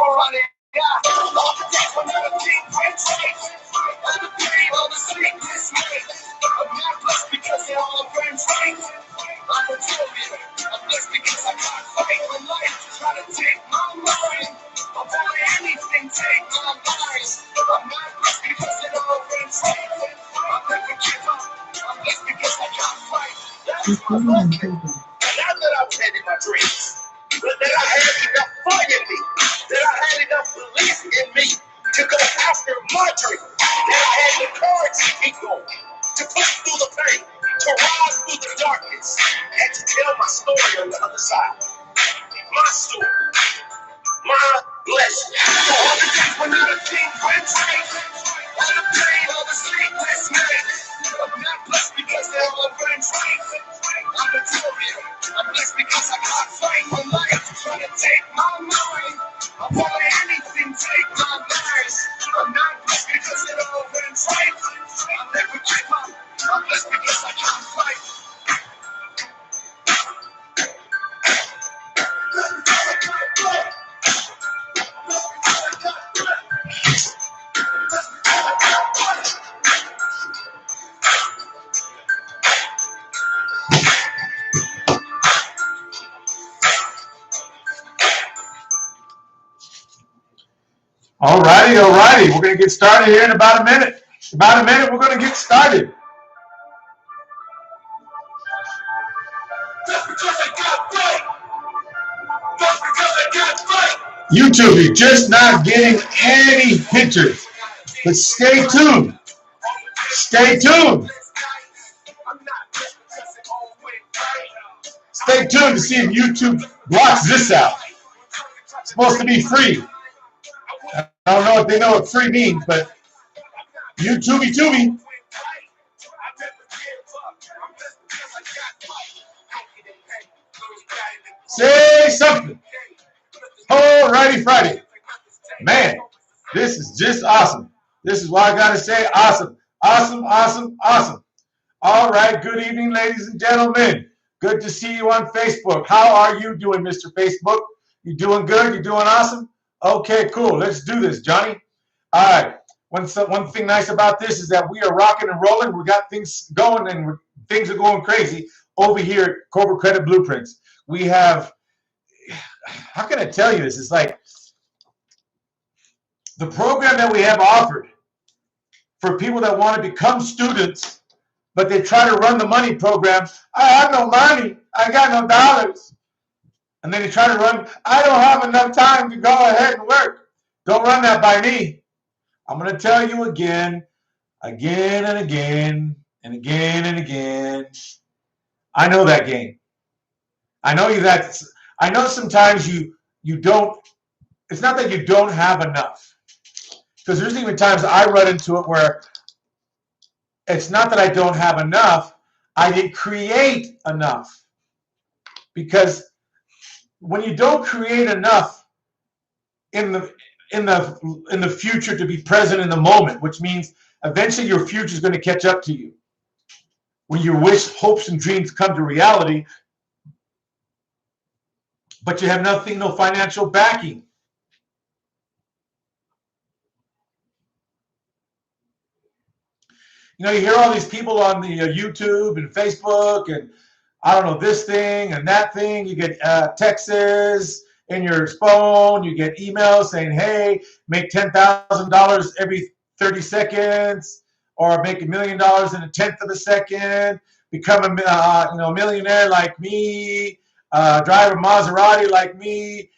All the days when I think and chase. All the pain, all the sleepless nights. I'm not blessed because they're all friends, right? I'm a champion. I'm blessed because I can't fight when life try to take my mind. I'll buy anything, take my life. I'm not blessed because they're all friends, right? I'll never give up. I'm blessed because I can't fight. That's my blessing. Now that I've had my dreams, but that I had enough fire in me, that I had enough belief in me to go after my dream, that I had the courage to keep going, to push through the pain, to rise through the darkness, and to tell my story on the other side. My story, my blessing. So all the days when I think and chase, all the pain, all the sleepless nights. I'm not blessed because they're all friends, right? I'm a champion. I'm blessed because I can't fight when life try to take my mind. I'll buy anything, take my life. I'm not blessed because they're all friends, right? I'll never give up. I'm blessed because I can't fight. All righty. We're going to get started here in about a minute. We're going to get started. YouTube, you're just not getting any pictures. But stay tuned. Stay tuned. Stay tuned to see if YouTube blocks this out. It's supposed to be free. I don't know if they know what free means, but YouTube. Say something. Alrighty, Friday. Man, this is just awesome. This is what I gotta say. Awesome. All right, good evening, ladies and gentlemen. Good to see you on Facebook. How are you doing, Mr. Facebook? You doing good? You doing awesome? Okay, cool. Let's do this, Johnny. All right. One thing nice about this is that we are rocking and rolling. We got things going, and things are going crazy over here at Corporate Credit Blueprints. We have, how can I tell you this? It's like the program that we have offered for people that want to become students, but they try to run the money program. I have no money. I got no dollars. And then they try to run, I don't have enough time to go ahead and work. Don't run that by me. I'm going to tell you again and again. I know that game. I know I know sometimes you don't, it's not that you don't have enough. Because there's even times I run into it where it's not that I don't have enough, I didn't create enough. Because when you don't create enough in the future to be present in the moment, which means eventually your future is going to catch up to you. When your wish, hopes, and dreams come to reality, but you have nothing, no financial backing. You know, you hear all these people on the YouTube and Facebook and I don't know, this thing and that thing. You get texts in your phone. You get emails saying, hey, make $10,000 every 30 seconds or make $1 million in a tenth of a second. Become a millionaire like me. Drive a Maserati like me.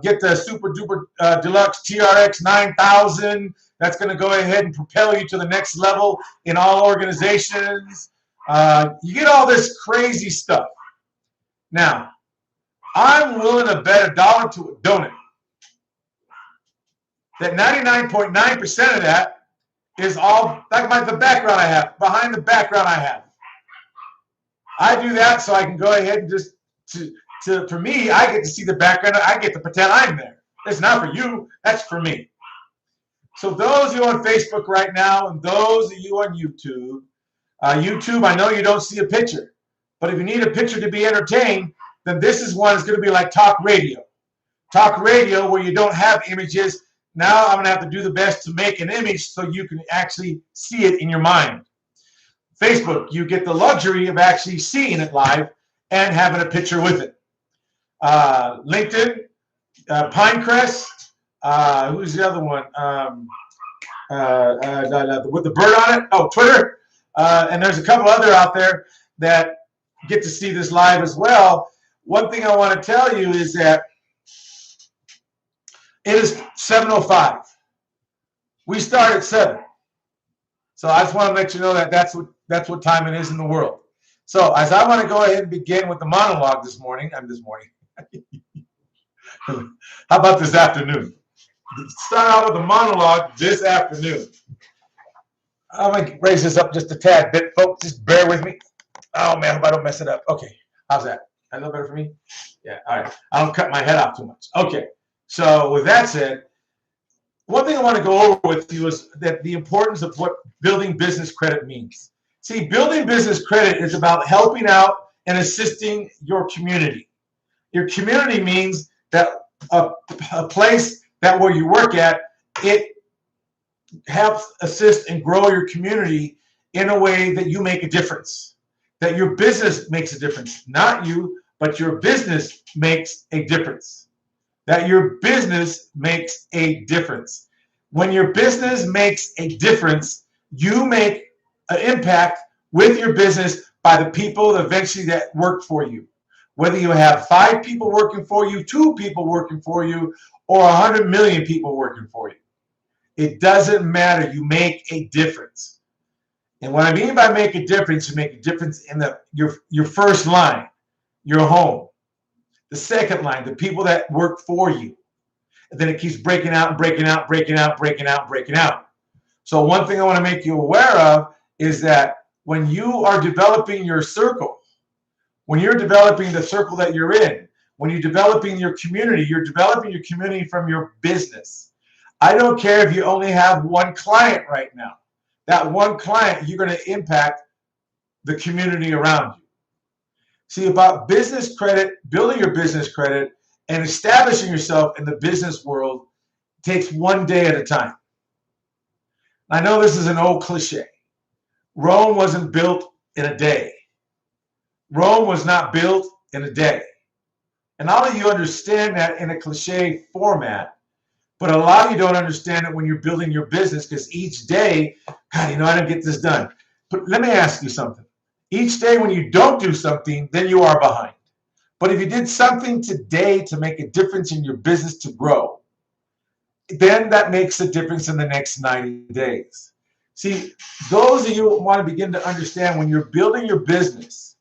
Get the super duper deluxe TRX 9000. That's going to go ahead and propel you to the next level in all organizations. You get all this crazy stuff. Now, I'm willing to bet $1 to a donut that 99.9% of that is all like the background I have, behind the background I have. I do that so I can go ahead and just, for me, I get to see the background. I get to pretend I'm there. It's not for you. That's for me. So those of you on Facebook right now and those of you on YouTube, I know you don't see a picture, but if you need a picture to be entertained, then this is one that's going to be like talk radio. Talk radio, where you don't have images, now I'm going to have to do the best to make an image so you can actually see it in your mind. Facebook, you get the luxury of actually seeing it live and having a picture with it. LinkedIn, Pinecrest, who's the other one? With the bird on it? Oh, Twitter. And there's a couple other out there that get to see this live as well. One thing I want to tell you is that it is 7:05. We start at 7. So I just want to let you know that that's what time it is in the world. So as I want to go ahead and begin with the monologue this morning. How about this afternoon? Start out with the monologue this afternoon. I'm going to raise this up just a tad bit, folks. Just bear with me. Oh, man, I hope I don't mess it up. Okay, how's that? A little better for me? Yeah, all right. I don't cut my head off too much. Okay, so with that said, one thing I want to go over with you is that the importance of what building business credit means. See, building business credit is about helping out and assisting your community. Your community means that a place that where you work at, it helps assist and grow your community in a way that you make a difference, that your business makes a difference. Not you, but your business makes a difference. That your business makes a difference. When your business makes a difference, you make an impact with your business by the people eventually that work for you. Whether you have 5 people working for you, 2 people working for you, or 100 million people working for you. It doesn't matter. You make a difference. And what I mean by make a difference, you make a difference in your first line, your home. The second line, the people that work for you. And then it keeps breaking out and breaking out, breaking out, breaking out, breaking out. So one thing I want to make you aware of is that when you are developing your circle, when you're developing the circle that you're in, when you're developing your community, you're developing your community from your business. I don't care if you only have 1 client right now. That 1 client, you're going to impact the community around you. See, about business credit, building your business credit, and establishing yourself in the business world takes 1 day at a time. I know this is an old cliche. Rome wasn't built in a day. Rome was not built in a day. And all of you understand that in a cliche format, but a lot of you don't understand it when you're building your business, because each day, God, I don't get this done. But let me ask you something. Each day when you don't do something, then you are behind. But if you did something today to make a difference in your business to grow, then that makes a difference in the next 90 days. See, those of you who want to begin to understand when you're building your business,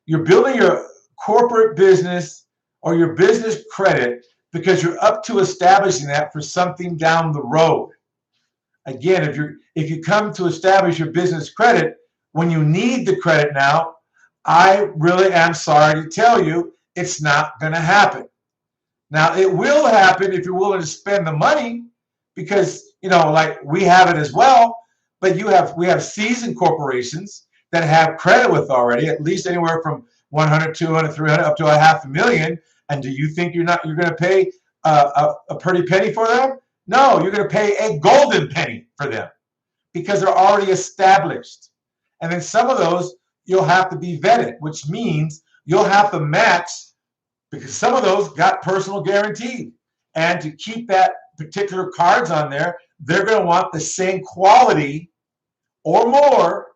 you're building your corporate business or your business credit because you're up to establishing that for something down the road. Again, if you come to establish your business credit when you need the credit now, I really am sorry to tell you it's not going to happen. Now, it will happen if you're willing to spend the money because, like we have it as well, but we have seasoned corporations that have credit with already, at least anywhere from 100, 200, 300, up to $500,000. And do you think you're going to pay a pretty penny for them? No, you're going to pay a golden penny for them because they're already established. And then some of those you'll have to be vetted, which means you'll have to match because some of those got personal guaranteed. And to keep that particular cards on there, they're going to want the same quality or more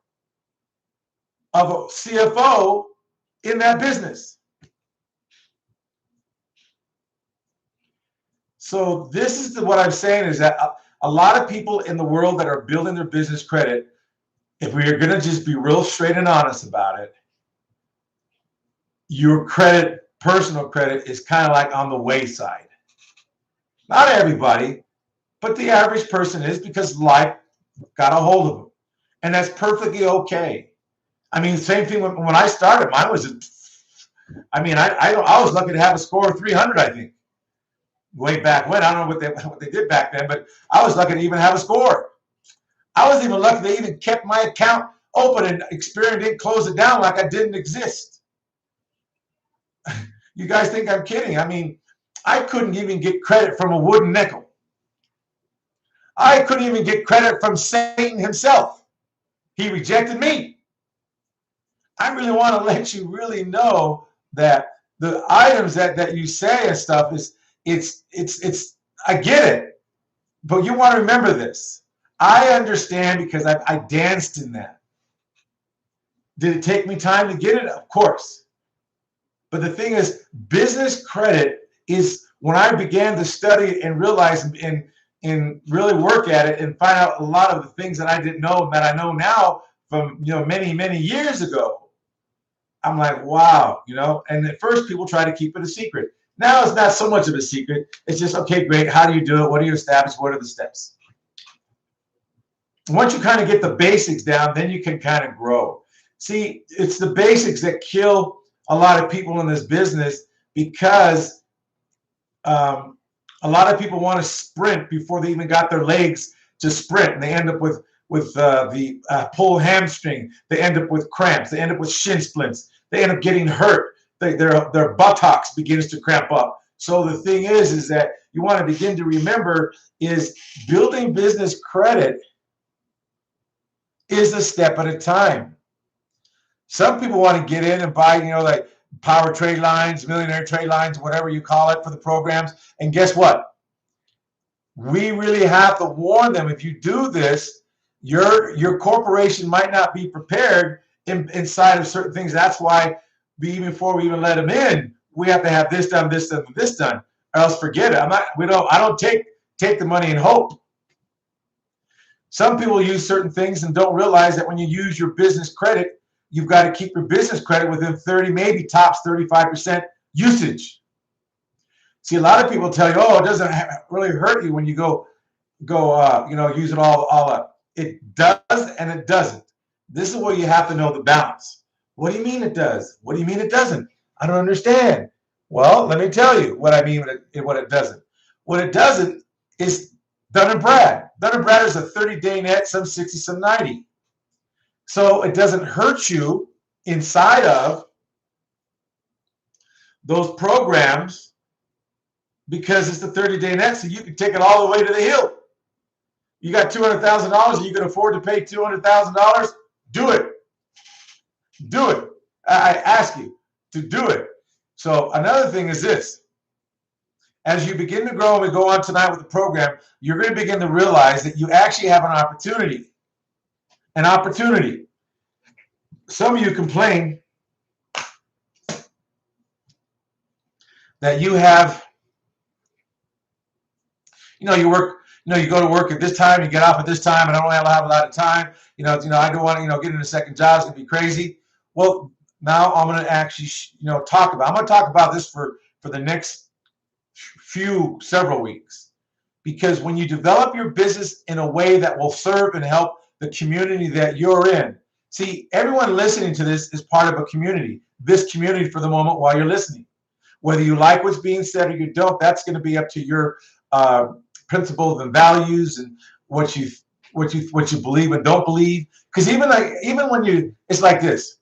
of a CFO in that business. So this is what I'm saying is that a lot of people in the world that are building their business credit, if we are going to just be real straight and honest about it, your credit, personal credit, is kind of like on the wayside. Not everybody, but the average person is because life got a hold of them. And that's perfectly okay. I mean, same thing when I started, mine was, I was lucky to have a score of 300, I think. Way back when, I don't know what they did back then, but I was lucky to even have a score. I was even lucky they even kept my account open and Experian didn't close it down like I didn't exist. You guys think I'm kidding. I mean, I couldn't even get credit from a wooden nickel. I couldn't even get credit from Satan himself. He rejected me. I really want to let you really know that the items that you say and stuff is it's I get it, but you want to remember this. I understand because I danced in that. Did it take me time to get it? Of course. But the thing is, business credit is when I began to study and realize and really work at it and find out a lot of the things that I didn't know that I know now from many years ago. I'm like, wow, and at first people try to keep it a secret. Now it's not so much of a secret. It's just, okay, great. How do you do it? What do you establish? What are the steps? Once you kind of get the basics down, then you can kind of grow. See, it's the basics that kill a lot of people in this business because a lot of people want to sprint before they even got their legs to sprint, and they end up with the pulled hamstring. They end up with cramps. They end up with shin splints. They end up getting hurt. Their buttocks begins to cramp up. So the thing is that you want to begin to remember is building business credit is a step at a time. Some people want to get in and buy, like power trade lines, millionaire trade lines, whatever you call it for the programs. And guess what? We really have to warn them. If you do this, your corporation might not be prepared inside of certain things. That's why before we even let them in, we have to have this done, this done, this done, or else forget it. I don't take the money and hope. Some people use certain things and don't realize that when you use your business credit, you've got to keep your business credit within 30, maybe tops 35% usage. See, a lot of people tell you, oh, it doesn't really hurt you when you go use it all up. It does and it doesn't. This is where you have to know the balance. What do you mean it does? What do you mean it doesn't? I don't understand. Well, let me tell you what I mean what it doesn't. What it doesn't is Dun & Brad. Dun & Brad is a 30-day net, some 60, some 90. So it doesn't hurt you inside of those programs because it's the 30-day net, so you can take it all the way to the hill. You got $200,000 and you can afford to pay $200,000, do it. Do it. I ask you to do it. So another thing is this. As you begin to grow and we go on tonight with the program, you're going to begin to realize that you actually have an opportunity. An opportunity. Some of you complain that you have, you work, you go to work at this time, you get off at this time, and I don't have a lot of time. I don't want to, get in a second job. It's going to be crazy. Well, now I'm going to actually, I'm going to talk about this for the next several weeks, because when you develop your business in a way that will serve and help the community that you're in. See, everyone listening to this is part of a community. This community for the moment while you're listening. Whether you like what's being said or you don't, that's going to be up to your principles and values and what you believe and don't believe. Because even when it's like this.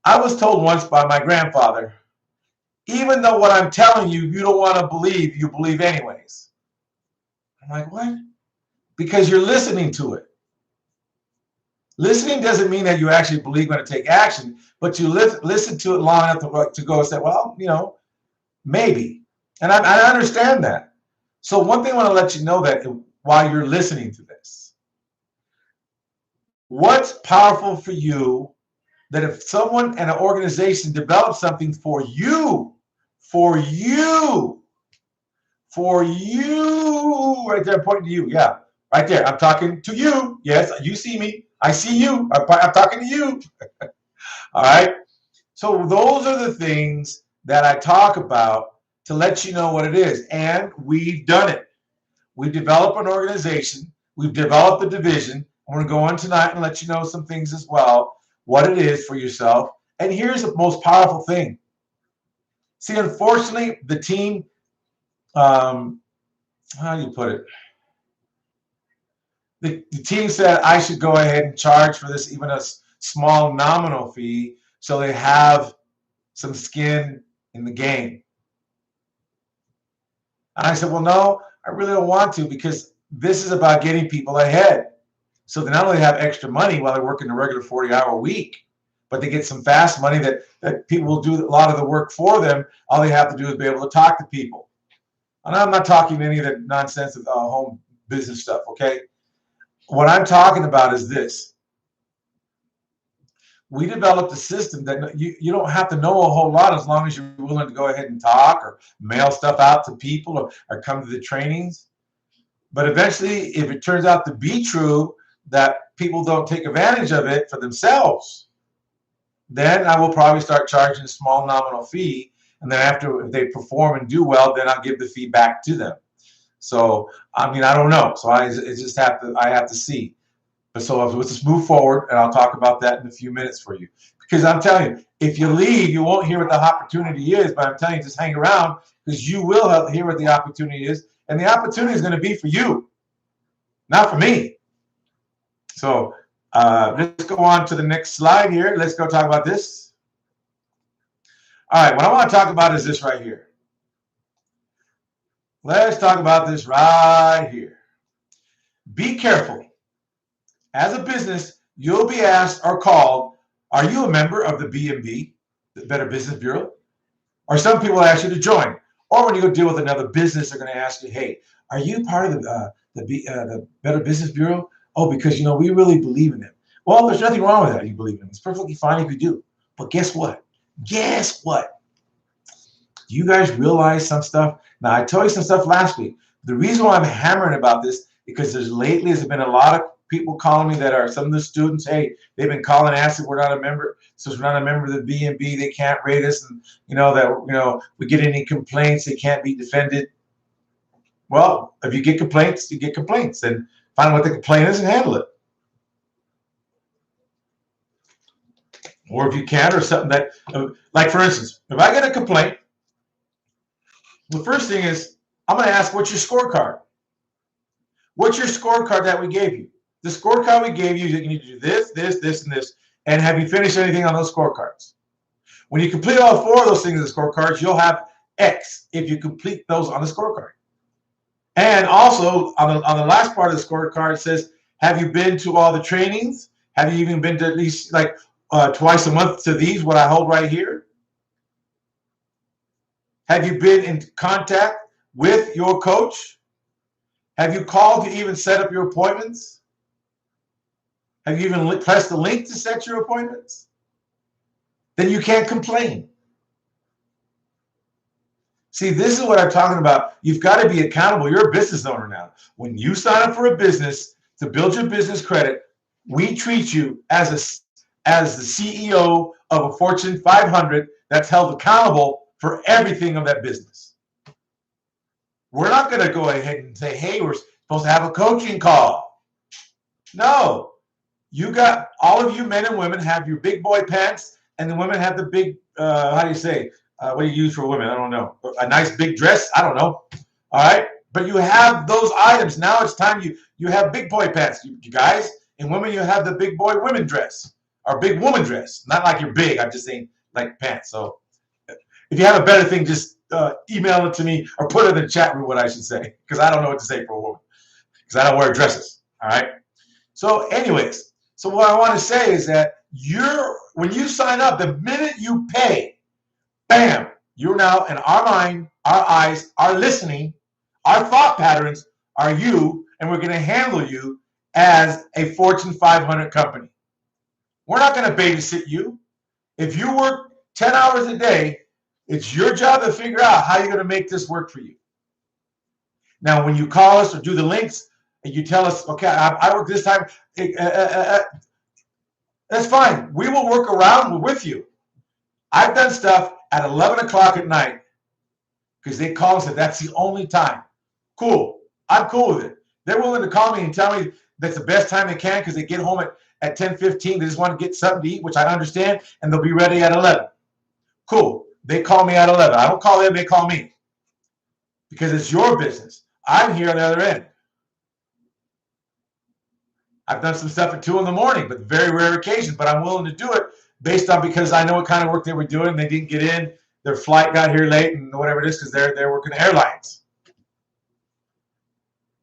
I was told once by my grandfather, even though what I'm telling you, you don't want to believe, you believe anyways. I'm like, what? Because you're listening to it. Listening doesn't mean that you actually believe going to take action, but you listen to it long enough to go and say, well, maybe. And I understand that. So one thing I want to let you know that while you're listening to this, what's powerful for you, that if someone and an organization develops something for you, right there, I'm pointing to you, yeah, right there, I'm talking to you, yes, you see me, I see you, I'm talking to you, all right? So those are the things that I talk about to let you know what it is, and we've done it. We've developed an organization, we've developed a division. I'm going to go on tonight and let you know some things as well, what it is for yourself. And here's the most powerful thing. See, unfortunately, the team, how do you put it? The team said I should go ahead and charge for this, even a small nominal fee, so they have some skin in the game. And I said, well, no, I really don't want to, because this is about getting people ahead. So they not only have extra money while they're working a regular 40-hour week, but they get some fast money that people will do a lot of the work for them. All they have to do is be able to talk to people. And I'm not talking any of the nonsense of home business stuff, okay? What I'm talking about is this. We developed a system that you don't have to know a whole lot, as long as you're willing to go ahead and talk or mail stuff out to people, or come to the trainings. But eventually, if it turns out to be true that people don't take advantage of it for themselves, then I will probably start charging a small nominal fee. And then after, if they perform and do well, then I'll give the fee back to them. So, I mean, I don't know. So I have to see. But so let's just move forward, and I'll talk about that in a few minutes for you. Because I'm telling you, if you leave, you won't hear what the opportunity is. But I'm telling you, just hang around, because you will hear what the opportunity is. And the opportunity is going to be for you, not for me. So let's go on to the next slide here. Let's go talk about this. All right, what I want to talk about is this right here. Let's talk about this right here. Be careful. As a business, you'll be asked or called, are you a member of the B&B, the Better Business Bureau? Or some people ask you to join. Or when you go deal with another business, they're going to ask you, hey, are you part of the Better Business Bureau? Oh, because, we really believe in them. Well, there's nothing wrong with that. You believe in them. It's perfectly fine if you do. But guess what? Guess what? Do you guys realize some stuff? Now, I told you some stuff last week. The reason why I'm hammering about this, because there's been a lot of people calling me that are some of the students. Hey, they've been calling and asking, we're not a member. Since we're not a member of the B&B, they can't rate us. And, we get any complaints, they can't be defended. Well, if you get complaints, you get complaints. Then find what the complaint is and handle it. Or if you can, or something that, like for instance, if I get a complaint, the first thing is I'm going to ask, what's your scorecard? What's your scorecard that we gave you? The scorecard we gave you, you need to do this, this, this, and this. And have you finished anything on those scorecards? When you complete all 4 of those things in the scorecards, you'll have X if you complete those on the scorecard. And also on the last part of the scorecard, it says, have you been to all the trainings? Have you even been to at least like twice a month to these, what I hold right here? Have you been in contact with your coach? Have you called to even set up your appointments? Have you even pressed the link to set your appointments? Then you can't complain. See, this is what I'm talking about. You've got to be accountable. You're a business owner now. When you sign up for a business to build your business credit, we treat you as the CEO of a Fortune 500 that's held accountable for everything of that business. We're not going to go ahead and say, hey, we're supposed to have a coaching call. No. You got, all of you men and women have your big boy pants, and the women have the big, how do you say, what do you use for women? I don't know. A nice big dress? I don't know. All right. But you have those items. Now it's time you have big boy pants, you guys. And women, you have the big boy women dress, or big woman dress. Not like you're big. I'm just saying like pants. So if you have a better thing, just email it to me or put it in the chat room what I should say, because I don't know what to say for a woman, because I don't wear dresses. All right. So anyways. So what I want to say is that when you sign up, the minute you pay, bam, you're now in our mind, our eyes, our listening, our thought patterns are you, and we're going to handle you as a Fortune 500 company. We're not going to babysit you. If you work 10 hours a day, it's your job to figure out how you're going to make this work for you. Now, when you call us or do the links, and you tell us, okay, I work this time, that's fine. We will work around with you. I've done stuff at 11 o'clock at night because they call and said that's the only time. Cool. I'm cool with it. They're willing to call me and tell me that's the best time they can because they get home at 10:15. They just want to get something to eat, which I understand, and they'll be ready at 11. Cool. They call me at 11. I don't call them, they call me because it's your business. I'm here on the other end. I've done some stuff at 2 in the morning, but very rare occasion. But I'm willing to do it based on because I know what kind of work they were doing. They didn't get in. Their flight got here late and whatever it is because they're working airlines.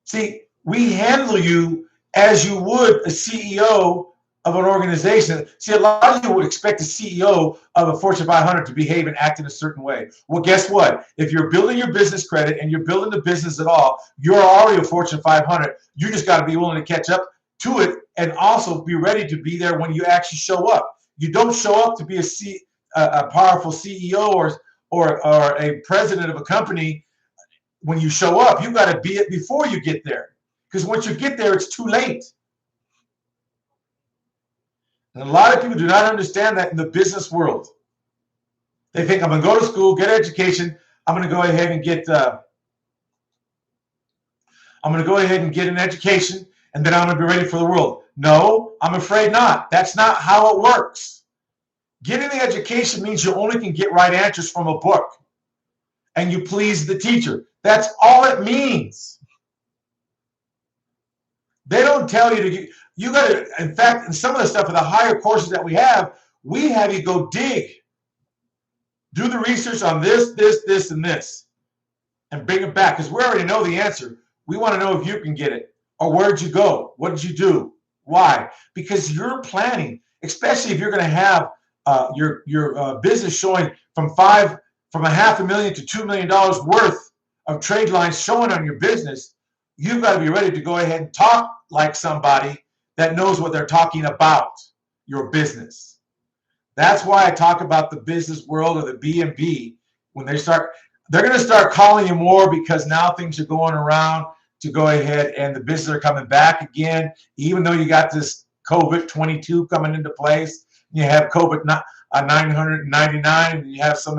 See, we handle you as you would a CEO of an organization. See, a lot of you would expect a CEO of a Fortune 500 to behave and act in a certain way. Well, guess what? If you're building your business credit and you're building the business at all, you're already a Fortune 500. You just got to be willing to catch up to it and also be ready to be there when you actually show up. You don't show up to be a powerful CEO or a president of a company. When you show up, you got to be it before you get there. Because once you get there, it's too late. And a lot of people do not understand that in the business world. They think, I'm going to go to school, get an education. I'm going to go ahead and get an education, and then I'm going to be ready for the world. No, I'm afraid not. That's not how it works. Getting the education means you only can get right answers from a book, and you please the teacher. That's all it means. They don't tell you to. You got to. In fact, in some of the stuff in the higher courses that we have you go dig, do the research on this, and this, and bring it back because we already know the answer. We want to know if you can get it, or where'd you go, what did you do, why? Because you're planning, especially if you're going to have your business showing from $500,000 to $2 million worth of trade lines showing on your business. You've got to be ready to go ahead and talk like somebody that knows what they're talking about, your business. That's why I talk about the business world or the B&B. When they're going to start calling you more because now things are going around to go ahead and the business are coming back again, even though you got this COVID-22 coming into place. You have COVID 999, and you have some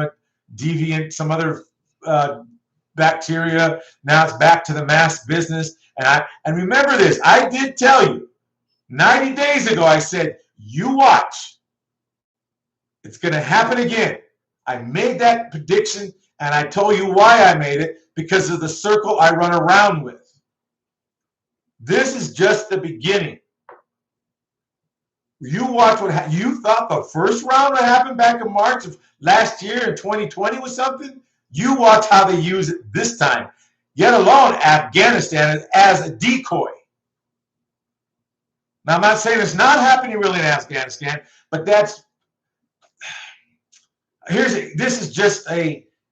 deviant, some other bacteria. Now it's back to the mass business. And remember this, I did tell you 90 days ago, I said, you watch. It's going to happen again. I made that prediction, and I told you why I made it, because of the circle I run around with. This is just the beginning. You watch what you thought the first round that happened back in March of last year in 2020 was something. You watch how they use it this time, yet alone Afghanistan as a decoy. Now, I'm not saying it's not happening really in Afghanistan, but this is just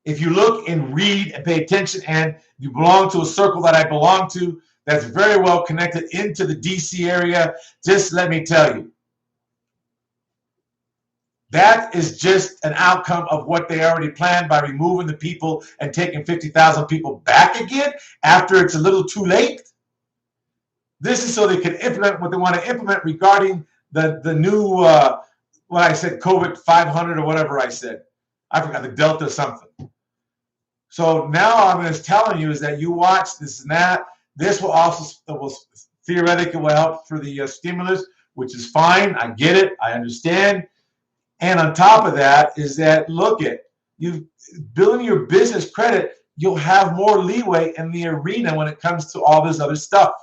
if you look and read and pay attention and you belong to a circle that I belong to that's very well connected into the DC area, just let me tell you, that is just an outcome of what they already planned by removing the people and taking 50,000 people back again after it's a little too late. This is so they can implement what they want to implement regarding the new, what I said, COVID 500 or whatever I said. I forgot, the Delta something. So now I'm just telling you is that you watch this and that. This will also theoretically will help for the stimulus, which is fine. I get it. I understand. And on top of that is that, look at, you building your business credit, you'll have more leeway in the arena when it comes to all this other stuff.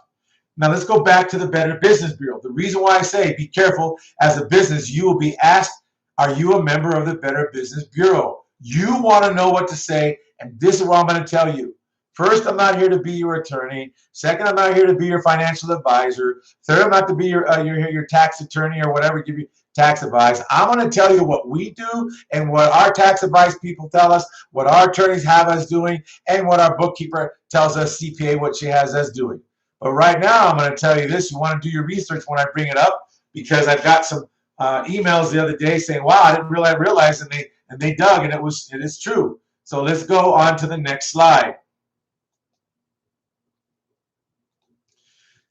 Now let's go back to the Better Business Bureau. The reason why I say be careful as a business, you will be asked, are you a member of the Better Business Bureau? You want to know what to say, and this is what I'm going to tell you. First, I'm not here to be your attorney. Second, I'm not here to be your financial advisor. Third, I'm not to be your tax attorney or whatever, give you tax advice. I'm going to tell you what we do and what our tax advice people tell us, what our attorneys have us doing, and what our bookkeeper tells us, CPA, what she has us doing. But right now, I'm going to tell you this. You want to do your research when I bring it up, because I've got some emails the other day saying, wow, I didn't realize, and they dug, and it is true. So let's go on to the next slide.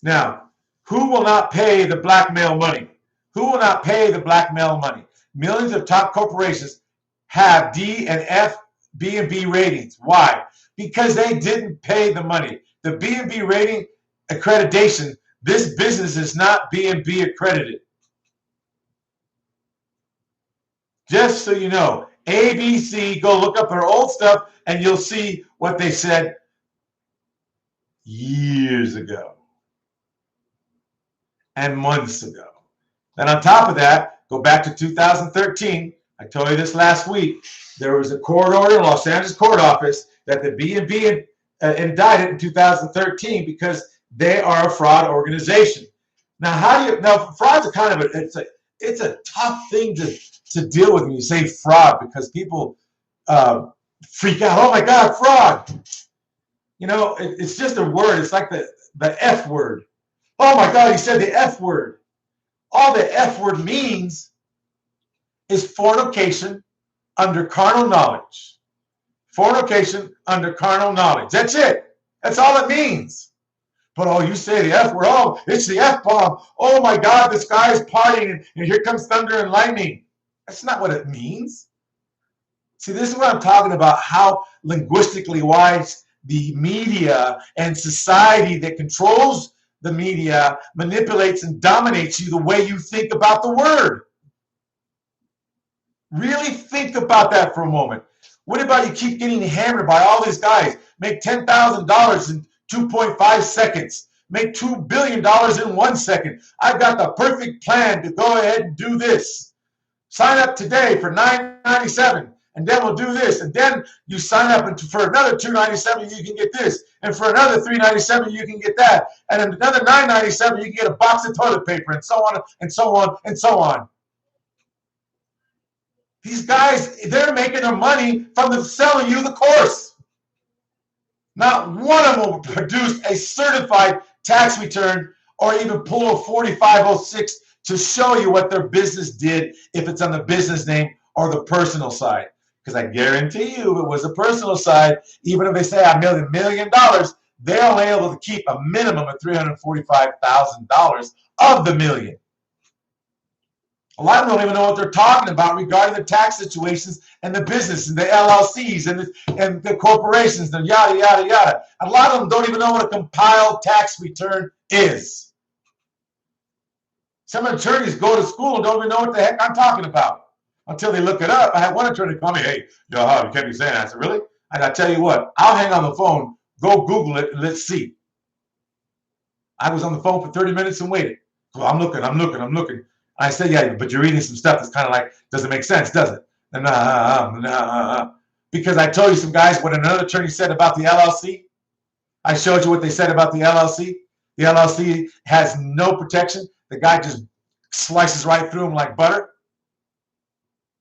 Now, who will not pay the blackmail money? Who will not pay the blackmail money? Millions of top corporations have D and F B&B ratings. Why? Because they didn't pay the money. The B&B rating accreditation, this business is not B&B accredited. Just so you know, ABC, go look up their old stuff and you'll see what they said years ago and months ago. Then on top of that, go back to 2013. I told you this last week. There was a court order in Los Angeles court office that the B&B indicted in 2013 because They are a fraud organization. Now fraud's a kind of it's a tough thing to deal with when you say fraud, because people freak out. Oh my God, fraud. It's just a word. It's like the F word. Oh my God, he said the F word. All the F word means is fornication under carnal knowledge. Fornication under carnal knowledge. That's it. That's all it means. But oh, you say the F word. Oh, it's the F bomb. Oh my God, this guy's partying, and here comes thunder and lightning. That's not what it means. See, this is what I'm talking about, how linguistically wise the media and society that controls the media manipulates and dominates you the way you think about the word. Really think about that for a moment. What about you keep getting hammered by all these guys? Make $10,000 in 2.5 seconds. Make $2 billion in 1 second. I've got the perfect plan to go ahead and do this. Sign up today for $9.97, and then we'll do this. And then you sign up, and for another $2.97, you can get this. And for another $3.97, you can get that. And another $9.97, you can get a box of toilet paper, and so on, and so on, and so on. These guys, they're making their money from selling you the course. Not one of them will produce a certified tax return or even pull a 4506 to show you what their business did, if it's on the business name or the personal side. Because I guarantee you, if it was a personal side, even if they say I made $1 million, they're only able to keep a minimum of $345,000 of the million. A lot of them don't even know what they're talking about regarding the tax situations and the business and the LLCs and the corporations and yada, yada, yada. A lot of them don't even know what a compiled tax return is. Some attorneys go to school and don't even know what the heck I'm talking about until they look it up. I had one attorney call me, hey, you can't be saying that. I said, really? And I tell you what, I'll hang on the phone, go Google it, and let's see. I was on the phone for 30 minutes and waited. So I'm looking. I said, yeah, but you're reading some stuff that's kind of like, doesn't make sense, does it? Because I told you some guys what another attorney said about the LLC. I showed you what they said about the LLC. The LLC has no protection. The guy just slices right through them like butter.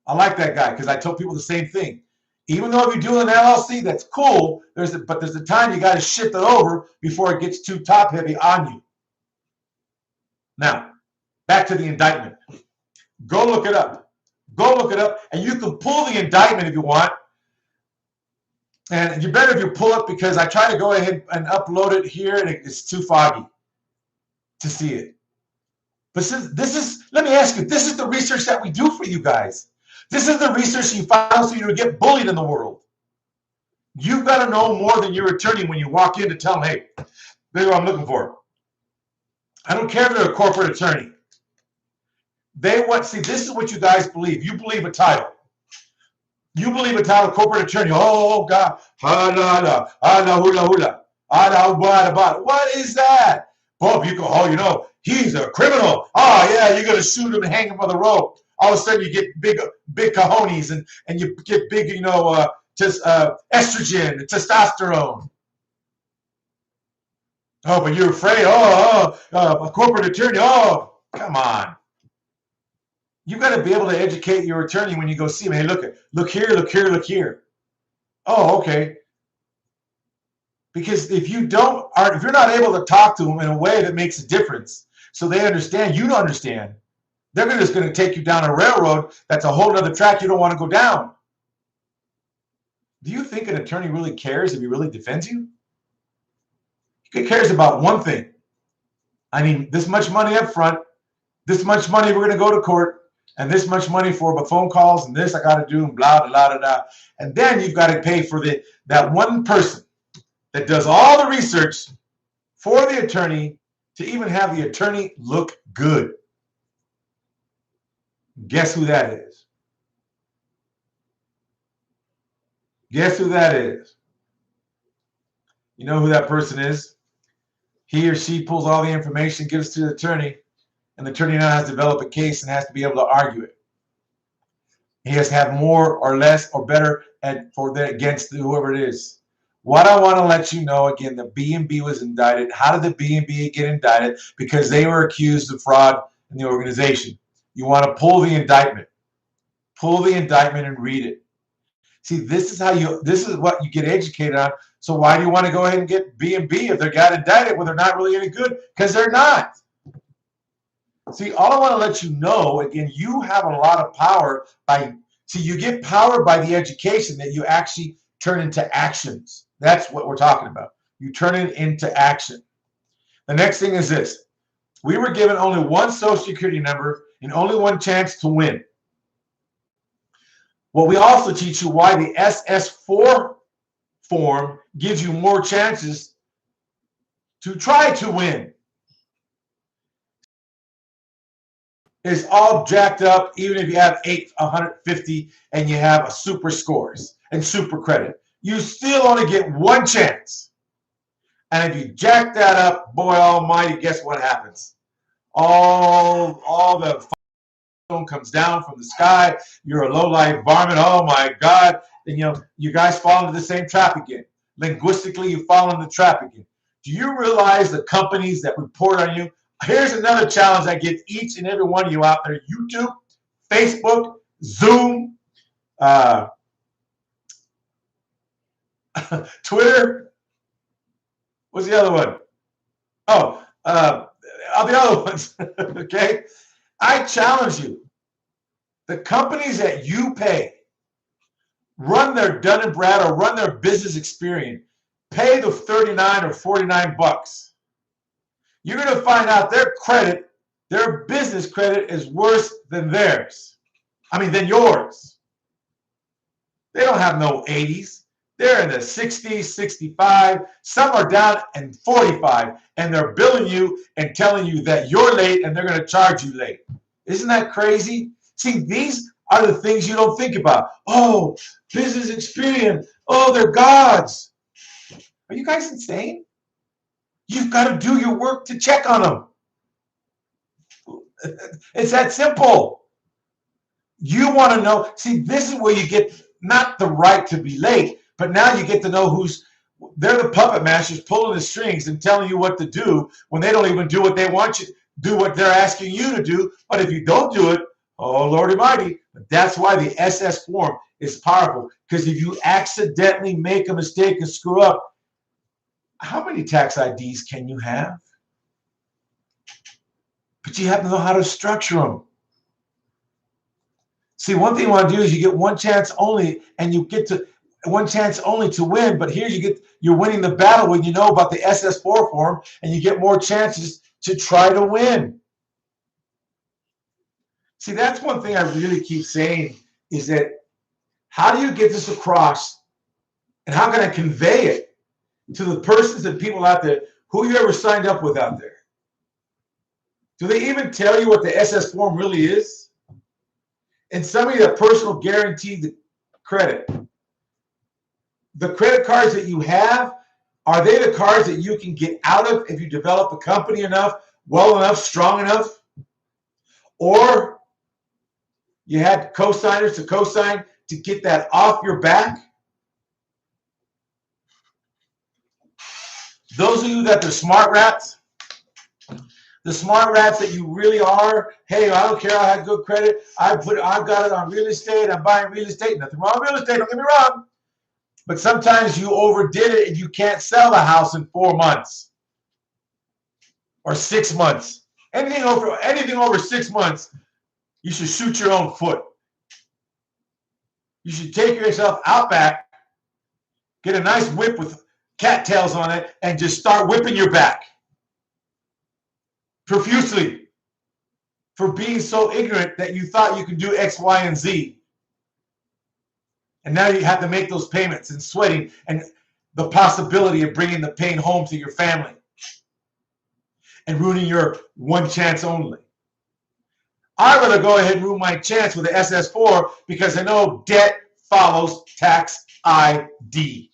I like that guy because I told people the same thing. Even though if you do an LLC, that's cool. But there's a time you got to shift it over before it gets too top heavy on you. Now, back to the indictment. Go look it up. And you can pull the indictment if you want. And you better if you pull it, because I try to go ahead and upload it here, and it's too foggy to see it. But let me ask you, this is the research that we do for you guys. This is the research you find so you don't get bullied in the world. You've got to know more than your attorney when you walk in to tell them, hey, this is what I'm looking for. I don't care if they're a corporate attorney. This is what you guys believe. You believe a title. You believe a title, corporate attorney. Oh, God. What is that? Bob, you go, he's a criminal. Oh, yeah, you're going to shoot him and hang him on the rope. All of a sudden, you get big cojones, and you get big, estrogen, and testosterone. Oh, but you're afraid. A corporate attorney. Oh, come on. You've got to be able to educate your attorney when you go see him. Hey, look here. Oh, okay. Because if you're not able to talk to them in a way that makes a difference, so they understand, you don't understand, they're just going to take you down a railroad that's a whole other track you don't want to go down. Do you think an attorney really cares if he really defends you? He cares about one thing. I need this much money up front, this much money we're going to go to court, and this much money for the phone calls, and this I got to do, and blah, blah, blah, blah. And then you've got to pay for that one person that does all the research for the attorney to even have the attorney look good. Guess who that is? Guess who that is? You know who that person is? He or she pulls all the information, gives it to the attorney, and the attorney now has to develop a case and has to be able to argue it. He has to have more or less or better against whoever it is. What I want to let you know again, the B&B was indicted. How did the B&B get indicted? Because they were accused of fraud in the organization. You want to pull the indictment. Pull the indictment and read it. See, this is what you get educated on. So why do you want to go ahead and get B&B if they got indicted when they're not really any good? Because they're not. See, all I want to let you know, again, you have a lot of power you get power by the education that you actually turn into actions. That's what we're talking about. You turn it into action. The next thing is this. We were given only one social security number and only one chance to win. Well, we also teach you why the SS4 form gives you more chances to try to win. It's all jacked up, even if you have 150 and you have a super scores and super credit. You still only get one chance. And if you jack that up, boy almighty, guess what happens? All the phone comes down from the sky. You're a low-life varmint. Oh my God. And you guys fall into the same trap again. Linguistically, you fall into the trap again. Do you realize the companies that report on you? Here's another challenge I give each and every one of you out there. YouTube, Facebook, Zoom, Twitter. What's the other one? Oh, all the other ones. Okay? I challenge you. The companies that you pay, run their Dun and Brad or run their business experience, pay the 39 or 49 bucks. You're going to find out their credit, their business credit is worse than theirs. Than yours. They don't have no 80s. They're in the 60s, 65. Some are down in 45, and they're billing you and telling you that you're late and they're going to charge you late. Isn't that crazy? See, these are the things you don't think about. Oh, business experience. Oh, they're gods. Are you guys insane? You've got to do your work to check on them. It's that simple. You want to know. See, this is where you get not the right to be late, but now you get to know they're the puppet masters pulling the strings and telling you what to do when they don't even do what they want you to do, what they're asking you to do. But if you don't do it, oh, Lordy mighty. That's why the SS form is powerful. Because if you accidentally make a mistake and screw up, how many tax IDs can you have? But you have to know how to structure them. See, one thing you want to do is you get one chance only, and you get to one chance only to win. But here you're winning the battle when you know about the SS4 form, and you get more chances to try to win. See, that's one thing I really keep saying is that how do you get this across, and how can I convey it to the persons and people out there who you ever signed up with out there? Do they even tell you what the SS form really is? And some of you that personal guaranteed credit. The credit cards that you have, are they the cards that you can get out of if you develop the company enough, well enough, strong enough? Or you had co-signers to co-sign to get that off your back? Those of you that are smart rats, the smart rats that you really are, hey, I don't care, I have good credit, I've got it on real estate, I'm buying real estate, nothing wrong with real estate, don't get me wrong. But sometimes you overdid it and you can't sell the house in 4 months or 6 months. Anything over 6 months, you should shoot your own foot. You should take yourself out back, get a nice whip with cattails on it, and just start whipping your back profusely for being so ignorant that you thought you could do X, Y, and Z. And now you have to make those payments and sweating and the possibility of bringing the pain home to your family and ruining your one chance only. I'm going to go ahead and ruin my chance with the SS4 because I know debt follows tax ID.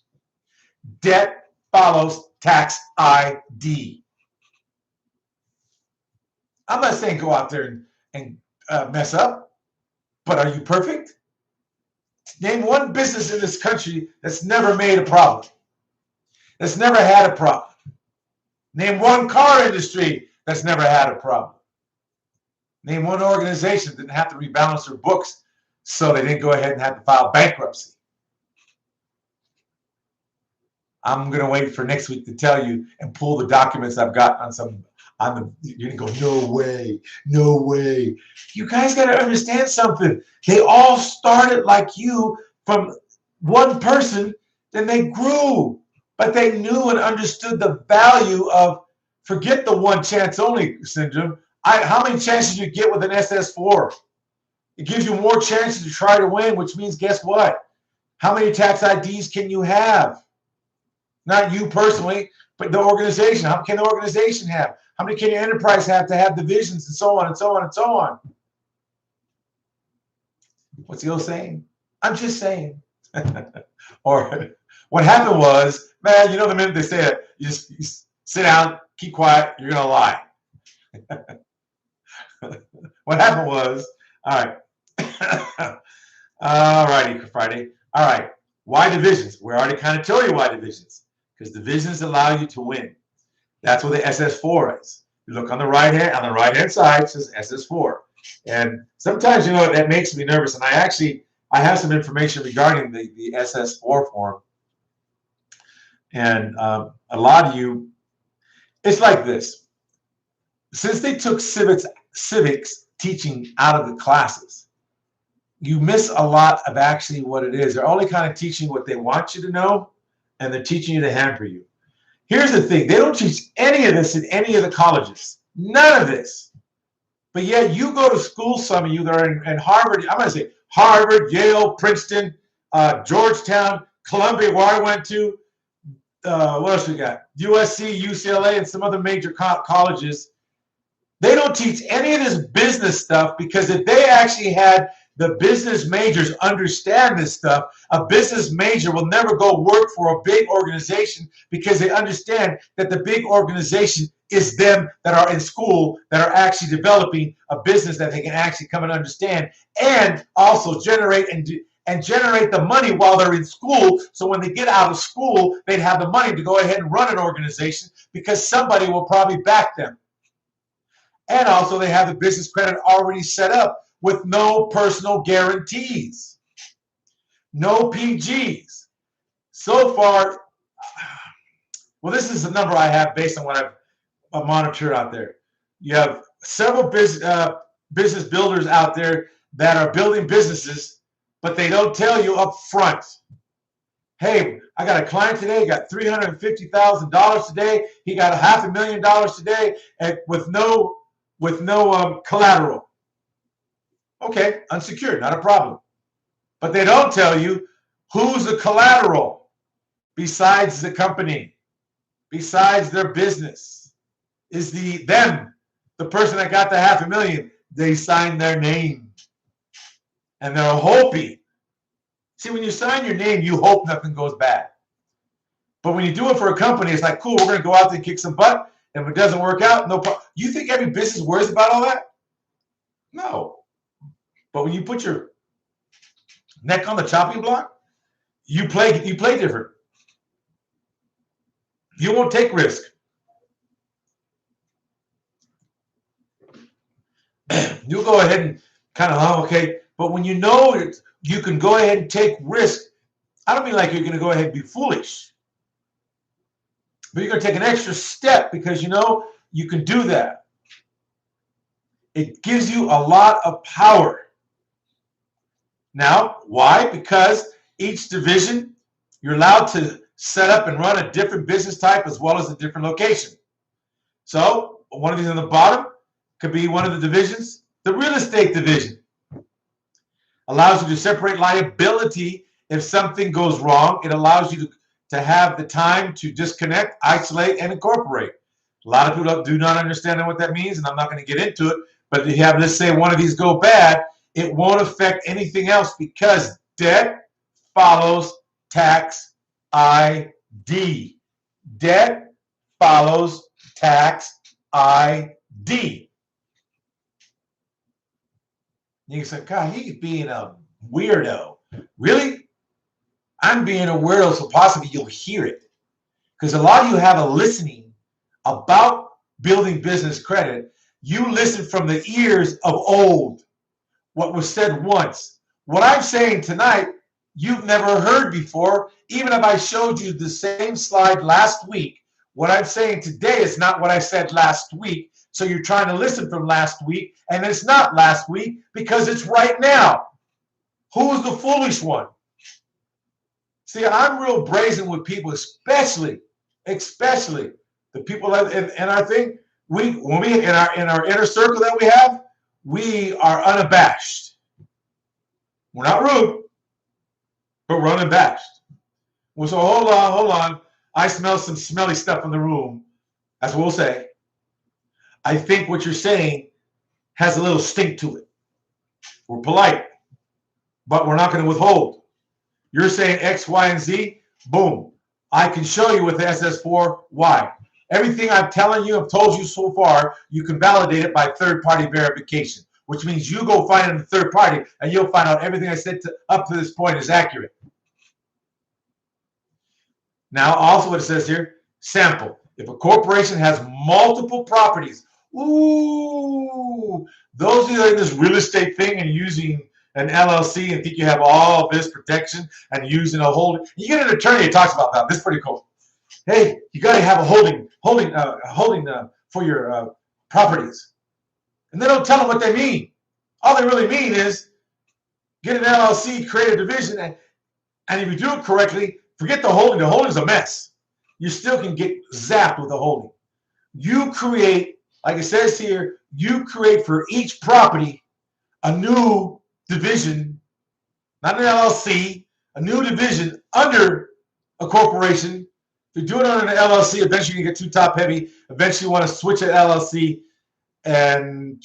Debt follows tax ID. I'm not saying go out there and mess up, but are you perfect? Name one business in this country that's never made a problem. that's never had a problem. Name one car industry that's never had a problem. Name one organization that didn't have to rebalance their books so they didn't go ahead and have to file bankruptcy. I'm going to wait for next week to tell you and pull the documents I've got you're going to go, no way, no way. You guys got to understand something. They all started like you from one person, then they grew. But they knew and understood the value of, forget the one chance only syndrome. How many chances do you get with an SS4? It gives you more chances to try to win, which means guess what? How many tax IDs can you have? Not you personally, but the organization. How can the organization have? How many can your enterprise have to have divisions and so on and so on and so on? What's the old saying? I'm just saying. Or what happened was, man, you know the minute they say it, you sit down, keep quiet, you're going to lie. What happened was, all right. All righty, Friday. All right. Why divisions? We already kind of told you why divisions. Because divisions allow you to win. That's what the SS4 is. You look on the right hand side, it says SS4. And sometimes, you know, that makes me nervous. And I have some information regarding the SS4 form. And a lot of you, it's like this. Since they took civics teaching out of the classes, you miss a lot of actually what it is. They're only kind of teaching what they want you to know, and they're teaching you to hamper you. Here's the thing. They don't teach any of this in any of the colleges. None of this. But yet you go to school, some of you that are in Harvard, I'm going to say Harvard, Yale, Princeton, Georgetown, Columbia, where I went to, what else we got? USC, UCLA, and some other major colleges. They don't teach any of this business stuff, because if they actually had the business majors understand this stuff, a business major will never go work for a big organization, because they understand that the big organization is them that are in school that are actually developing a business that they can actually come and understand, and also generate and generate the money while they're in school. So when they get out of school, they'd have the money to go ahead and run an organization, because somebody will probably back them. And also they have the business credit already set up with no personal guarantees, no PGs. So far, well, this is the number I have based on what I've monitored out there. You have several business builders out there that are building businesses, but they don't tell you up front, hey, I got a client today, got $350,000 today, he got $500,000 today, and with no collateral. Okay, unsecured, not a problem. But they don't tell you who's the collateral besides the company, besides their business. Is the person that got the $500,000, they signed their name. And they're hoping. See, when you sign your name, you hope nothing goes bad. But when you do it for a company, it's like, cool, we're going to go out there and kick some butt. And if it doesn't work out, no problem. You think every business worries about all that? No. But when you put your neck on the chopping block, you play different. You won't take risk. You'll go ahead and kind of, okay. But when you know you can go ahead and take risk, I don't mean like you're going to go ahead and be foolish. But you're going to take an extra step, because you know you can do that. It gives you a lot of power. Now, why? Because each division, you're allowed to set up and run a different business type as well as a different location. So one of these on the bottom could be one of the divisions. The real estate division allows you to separate liability if something goes wrong. It allows you to have the time to disconnect, isolate, and incorporate. A lot of people do not understand what that means, and I'm not going to get into it. But if you have, let's say, one of these go bad, it won't affect anything else, because debt follows tax ID. Debt follows tax ID. You can say, God, he's being a weirdo. Really? I'm being a weirdo, so possibly you'll hear it. because a lot of you have a listening about building business credit. You listen from the ears of old, what was said once. What I'm saying tonight, you've never heard before. Even if I showed you the same slide last week, what I'm saying today is not what I said last week. So you're trying to listen from last week, and it's not last week because it's right now. Who's the foolish one? See, I'm real brazen with people, especially the people that, and I think when we in our inner circle that we have, we are unabashed. We're not rude, but we're unabashed. Well, so hold on. I smell some smelly stuff in the room. That's what we'll say. I think what you're saying has a little stink to it. We're polite, but we're not going to withhold. You're saying X, Y, and Z. Boom. I can show you with the SS4 why. Everything I'm telling you, I've told you so far, you can validate it by third-party verification, which means you go find it in the third party, and you'll find out everything I said up to this point is accurate. Now, also what it says here, sample. If a corporation has multiple properties, ooh, those of you that are in this real estate thing and using an LLC and think you have all this protection and using a holding, you get an attorney that talks about that. This is pretty cool. Hey, you got to have a holding for your properties. And they don't tell them what they mean. All they really mean is get an LLC, create a division, and if you do it correctly, forget the holding. The holding's a mess. You still can get zapped with the holding. You create, like it says here, you create for each property a new division, not an LLC, a new division under a corporation. If you do it under an LLC, eventually you get too top heavy. Eventually you want to switch an LLC and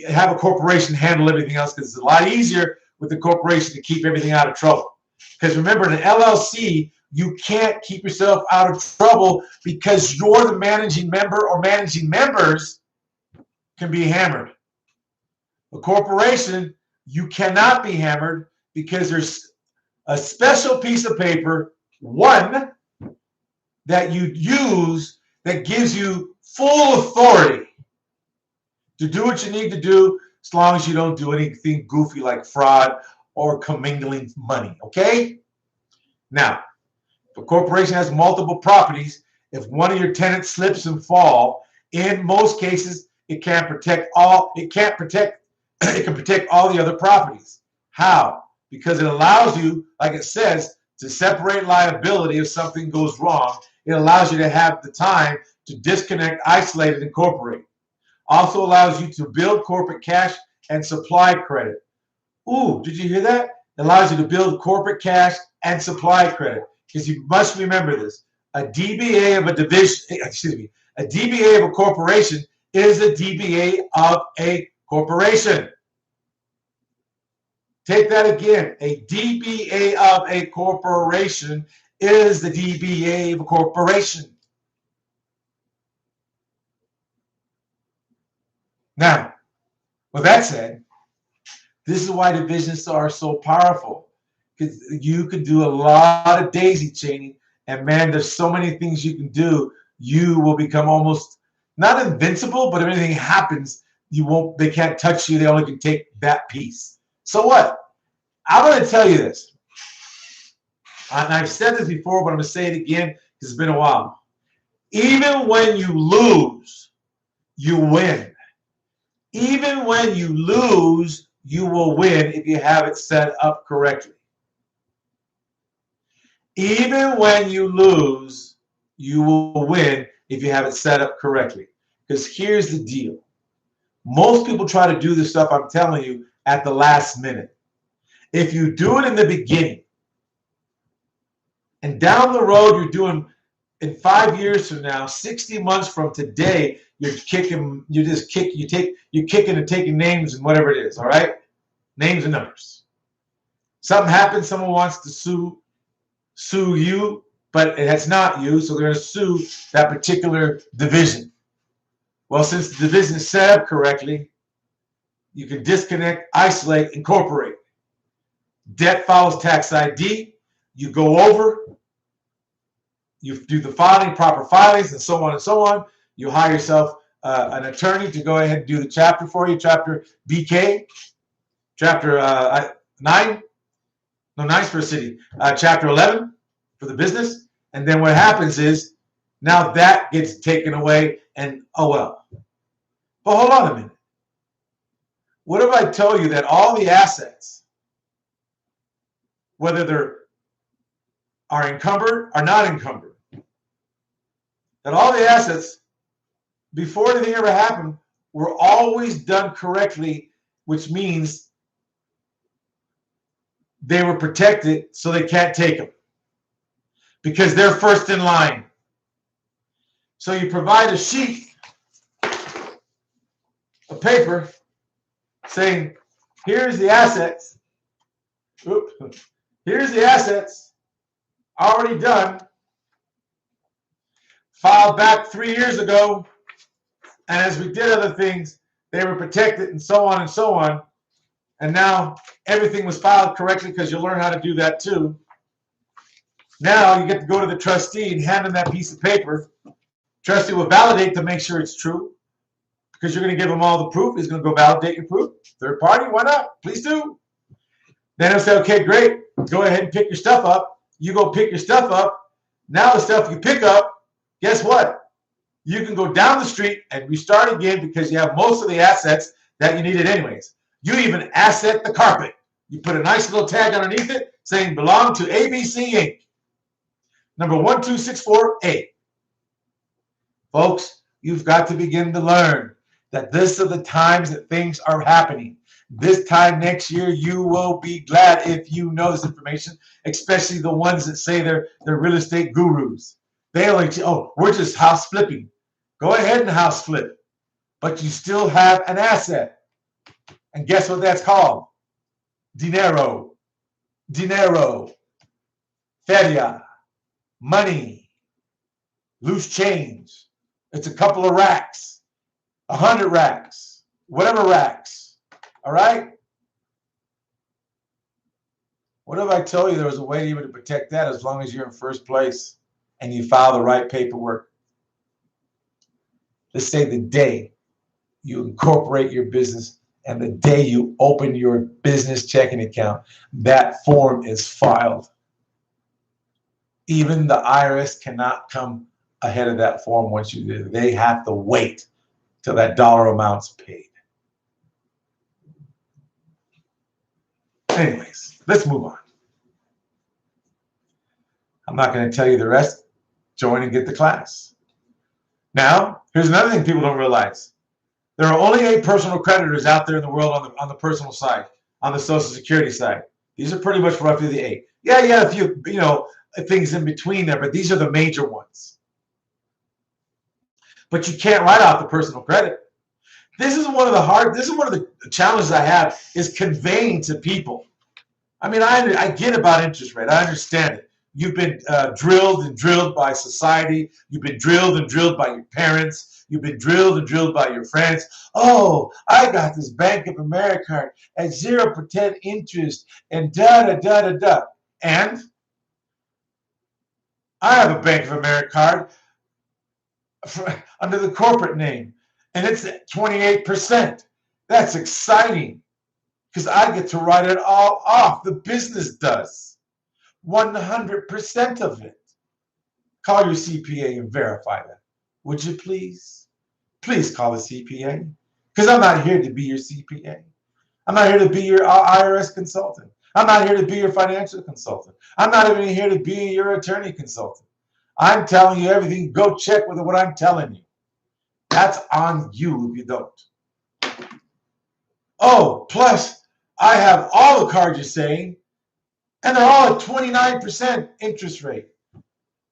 have a corporation handle everything else because it's a lot easier with the corporation to keep everything out of trouble. Because remember, in an LLC, you can't keep yourself out of trouble because you're the managing member or managing members can be hammered. A corporation, you cannot be hammered because there's a special piece of paper, one, that you use that gives you full authority to do what you need to do as long as you don't do anything goofy like fraud or commingling money, okay? Now, if a corporation has multiple properties, if one of your tenants slips and fall, in most cases, it can protect all the other properties. How? Because it allows you, like it says, to separate liability if something goes wrong. It allows you to have the time to disconnect, isolate, and incorporate. Also allows you to build corporate cash and supply credit. Ooh, did you hear that? It allows you to build corporate cash and supply credit. Because you must remember this. A DBA of a division, a DBA of a corporation is a DBA of a corporation. Take that again. A DBA of a corporation is the DBA of a corporation. Now, with that said, this is why divisions are so powerful. Because you can do a lot of daisy chaining, and man, there's so many things you can do. You will become almost not invincible, but if anything happens, they can't touch you. They only can take that piece. So what? I'm going to tell you this. And I've said this before, but I'm going to say it again because it's been a while. Even when you lose, you win. Even when you lose, you will win if you have it set up correctly. Even when you lose, you will win if you have it set up correctly. Because here's the deal. Most people try to do this stuff, I'm telling you, at the last minute. If you do it in the beginning, and down the road you're doing, in 5 years from now, 60 months from today, you're kicking and taking names and whatever it is, all right? Names and numbers. Something happens, someone wants to sue you, but it's not you, so they're going to sue that particular division. Well, since the division is set up correctly, you can disconnect, isolate, incorporate. Debt follows tax ID. You go over, You do the filing, proper filings, and so on and so on. You hire yourself an attorney to go ahead and do the chapter for you, chapter BK, chapter 9. No, 9's for a city. Chapter 11 for the business. And then what happens is now that gets taken away and oh well. But hold on a minute. What if I tell you that all the assets, whether they are encumbered or not encumbered, that all the assets, before anything ever happened, were always done correctly, which means they were protected so they can't take them because they're first in line. So you provide a sheet of paper saying, here's the assets. Here's the assets already done, filed back 3 years ago, and as we did other things, they were protected and so on and so on. And now everything was filed correctly because you'll learn how to do that too. Now you get to go to the trustee and hand him that piece of paper. Trustee will validate to make sure it's true because you're going to give him all the proof. He's going to go validate your proof. Third party, why not? Please do. Then he'll say, okay, great. Go ahead and pick your stuff up. You go pick your stuff up. Now the stuff you pick up, guess what? You can go down the street and restart again because you have most of the assets that you needed anyways. You even asset the carpet. You put a nice little tag underneath it saying belong to ABC Inc. Number 1264A. Folks, you've got to begin to learn that these are the times that things are happening. This time next year, you will be glad if you know this information, especially the ones that say they're real estate gurus. They'll like, oh, we're just house flipping. Go ahead and house flip, but you still have an asset. And guess what that's called? Dinero. Dinero. Feria. Money. Loose change. It's a couple of racks. 100 racks. Whatever racks. All right? What if I tell you there was a way even to protect that as long as you're in first place and you file the right paperwork? Let's say the day you incorporate your business and the day you open your business checking account, that form is filed. Even the IRS cannot come ahead of that form once you do it. They have to wait till that dollar amount's paid. Anyways, let's move on. I'm not going to tell you the rest. Join and get the class. Now, here's another thing people don't realize. There are only 8 personal creditors out there in the world on the personal side, on the Social Security side. These are pretty much roughly the 8. Yeah, a few, things in between there, but these are the major ones. But you can't write off the personal credit. This is one of the challenges I have is conveying to people. I mean, I get about interest rate. I understand it. You've been drilled and drilled by society. You've been drilled and drilled by your parents. You've been drilled and drilled by your friends. Oh, I got this Bank of America card at 0% interest and da-da-da-da-da. And I have a Bank of America card under the corporate name, and it's at 28%. That's exciting because I get to write it all off. The business does. 100% of it. Call your CPA and verify that. Would you please? Please call the CPA. Because I'm not here to be your CPA. I'm not here to be your IRS consultant. I'm not here to be your financial consultant. I'm not even here to be your attorney consultant. I'm telling you everything. Go check with what I'm telling you. That's on you if you don't. Oh, plus I have all the cards you're saying, and they're all at 29% interest rate.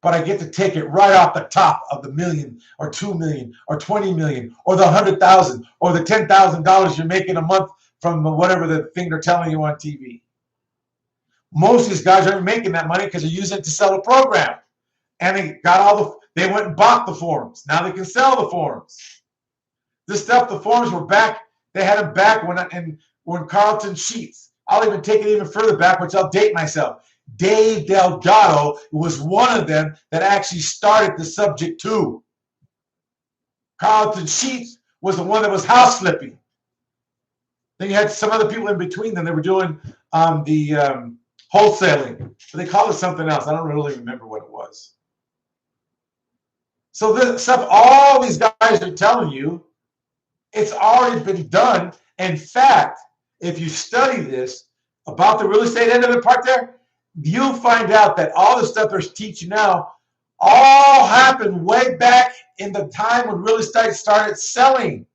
But I get to take it right off the top of the $1 million or $2 million or $20 million or the $100,000 or the $10,000 you're making a month from whatever the thing they're telling you on TV. Most of these guys aren't making that money because they're using it to sell a program. And they went and bought the forms. Now they can sell the forms. This stuff, the forms were back. They had them back when Carlton Sheets. I'll even take it even further back, which I'll date myself. Dave Delgado was one of them that actually started the subject too. Carlton Sheets was the one that was house flipping. Then you had some other people in between them that were doing the wholesaling. But they call it something else. I don't really remember what it was. So this stuff, all these guys are telling you, it's already been done. In fact, if you study this about the real estate end of the part there, you'll find out that all the stuff they're teaching now all happened way back in the time when real estate started selling.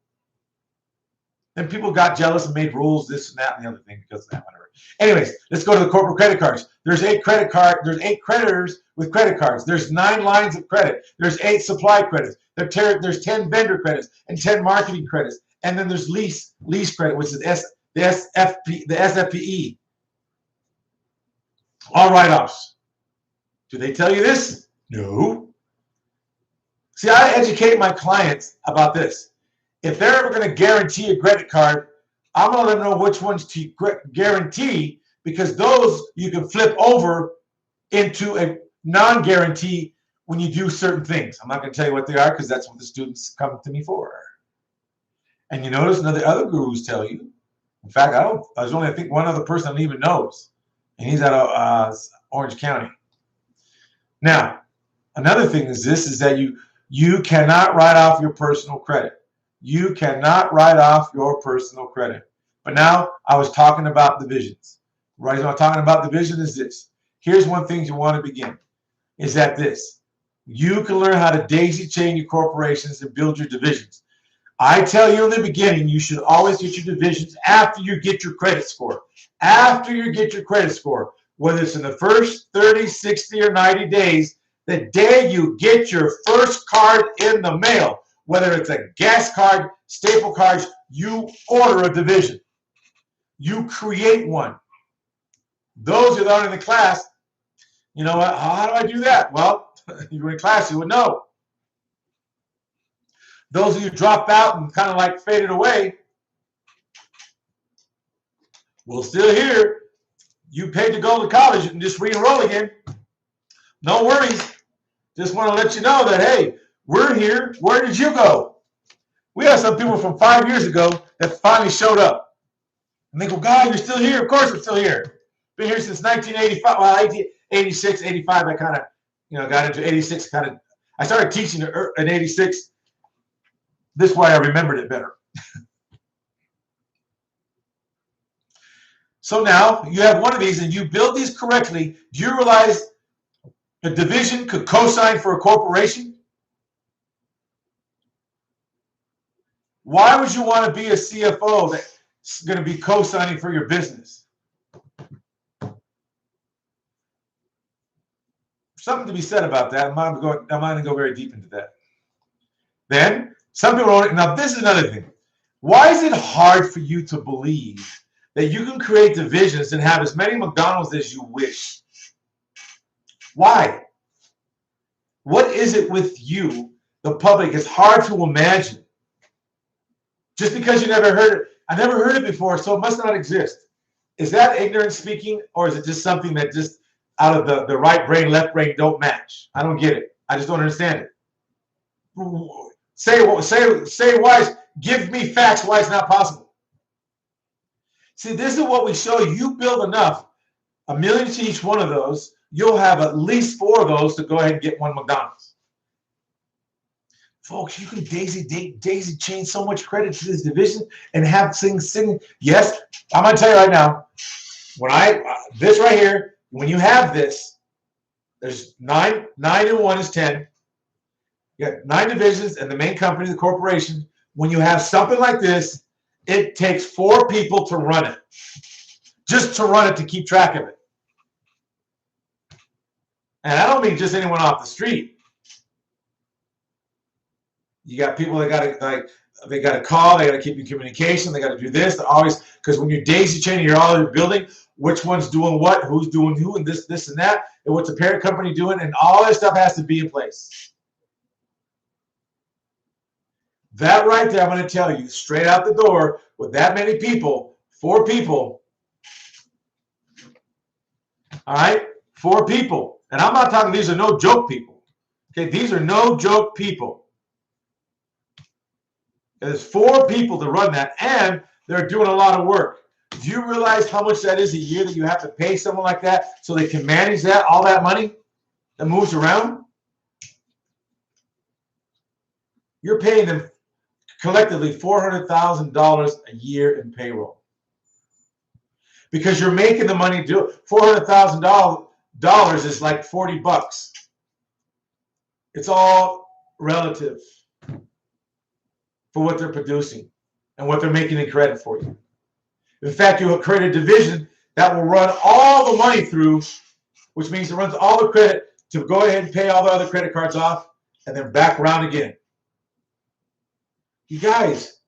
Then people got jealous and made rules, this and that and the other thing because of that, whatever. Anyways, let's go to the corporate credit cards. There's 8 creditors with credit cards. There's 9 lines of credit. There's 8 supply credits. There's 10 vendor credits and 10 marketing credits. And then there's lease credit, which is the SFPE. All write-offs. Do they tell you this? No. See, I educate my clients about this. If they're ever going to guarantee a credit card, I'm going to let them know which ones to guarantee, because those you can flip over into a non-guarantee when you do certain things. I'm not going to tell you what they are because that's what the students come to me for. And you notice none of the other gurus tell you. In fact, there's only, I think, one other person that even knows, and he's out of Orange County. Now, another thing is that you cannot write off your personal credit. You cannot write off your personal credit. But now I was talking about divisions. Right, so I'm talking about division is this. Here's one thing you want to begin. Is that this. You can learn how to daisy chain your corporations and build your divisions. I tell you in the beginning, you should always get your divisions after you get your credit score. After you get your credit score, whether it's in the first 30, 60, or 90 days, the day you get your first card in the mail, whether it's a gas card, staple cards, you order a division. You create one. Those who are in the class, you know what? How do I do that? Well, you were in class, you would know. Those of you dropped out and kind of like faded away, we're still here. You paid to go to college, you can just re-enroll again. No worries. Just want to let you know that, hey, we're here. Where did you go? We have some people from 5 years ago that finally showed up. And they go, God, you're still here? Of course I'm still here. Been here since 1985. Well, 1986, 85, I kind of, got into 86. I started teaching in 86. This is why I remembered it better. So now you have one of these and you build these correctly. Do you realize a division could co-sign for a corporation? Why would you want to be a CFO that's going to be co-signing for your business? Something to be said about that. I'm not going to go very deep into that. Then, some people don't. Now, this is another thing. Why is it hard for you to believe that you can create divisions and have as many McDonald's as you wish? Why? What is it with you, the public? It's hard to imagine. Just because you never heard it. I never heard it before, so it must not exist. Is that ignorance speaking, or is it just something that just out of the right brain, left brain don't match? I don't get it. I just don't understand it. Say why. Give me facts why it's not possible. See, this is what we show you. You build enough, $1 million to each one of those, you'll have at least 4 of those to go ahead and get one McDonald's. Folks, you can daisy chain so much credit to this division and have things sitting. Yes, I'm going to tell you right now, this right here, when you have this, there's 9 and 1 is 10. You got 9 divisions and the main company, the corporation. When you have something like this, it takes 4 people to run it. Just to run it, to keep track of it. And I don't mean just anyone off the street. You got people that they got to call, they got to keep in communication, they got to do this. Always, because when you're daisy chaining, you're all building which one's doing what, who's doing who, and this and that, and what's the parent company doing, and all that stuff has to be in place. That right there, I'm going to tell you, straight out the door, with that many people, 4 people, all right, 4 people. And I'm not talking, these are no joke people. Okay, these are no joke people. There's 4 people to run that, and they're doing a lot of work. Do you realize how much that is a year that you have to pay someone like that so they can manage that, all that money that moves around? You're paying them collectively $400,000 a year in payroll. Because you're making the money do it. $400,000 is like 40 bucks. It's all relative for what they're producing and what they're making in credit for you. In fact, you will create a division that will run all the money through, which means it runs all the credit to go ahead and pay all the other credit cards off and then back around again. You guys,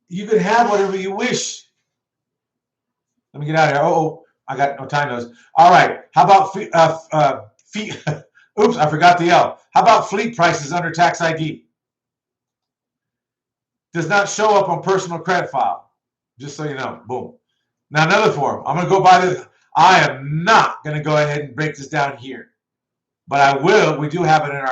you can have whatever you wish. Let me get out of here. Oh, I got no time those. All right. How about oops, I forgot the L. How about fleet prices under tax ID? Does not show up on personal credit file. Just so you know. Boom. Now another form. I'm going to go by this. I am not going to go ahead and break this down here. But I will. We do have it in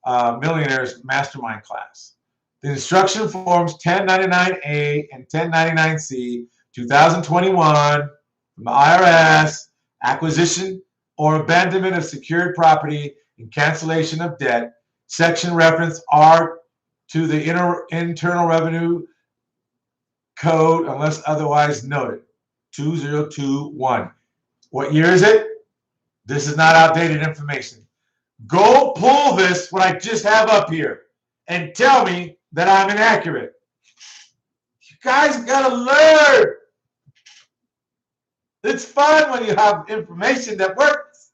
our Millionaires Mastermind class. The instruction forms 1099A and 1099C 2021 from the IRS, acquisition or abandonment of secured property and cancellation of debt, section reference R to the Internal Revenue Code unless otherwise noted, 2021. What year is it? This is not outdated information. Go pull this, what I just have up here, and tell me that I'm inaccurate. You guys gotta learn. It's fun when you have information that works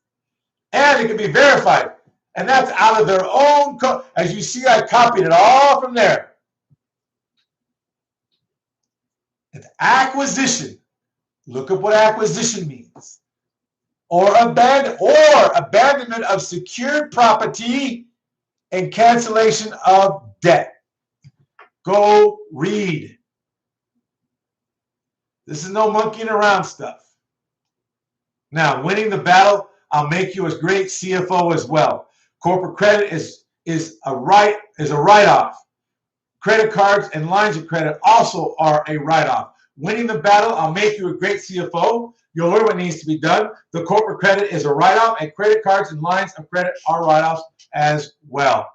and it can be verified. And that's out of their own code. As you see, I copied it all from there. It's acquisition. Look at what acquisition means. Or abandonment of secured property and cancellation of debt. Go read. This is no monkeying around stuff. Now, winning the battle, I'll make you a great CFO as well. Corporate credit is a write-off. Credit cards and lines of credit also are a write-off. Winning the battle, I'll make you a great CFO. You'll learn what needs to be done. The corporate credit is a write-off, and credit cards and lines of credit are write-offs as well.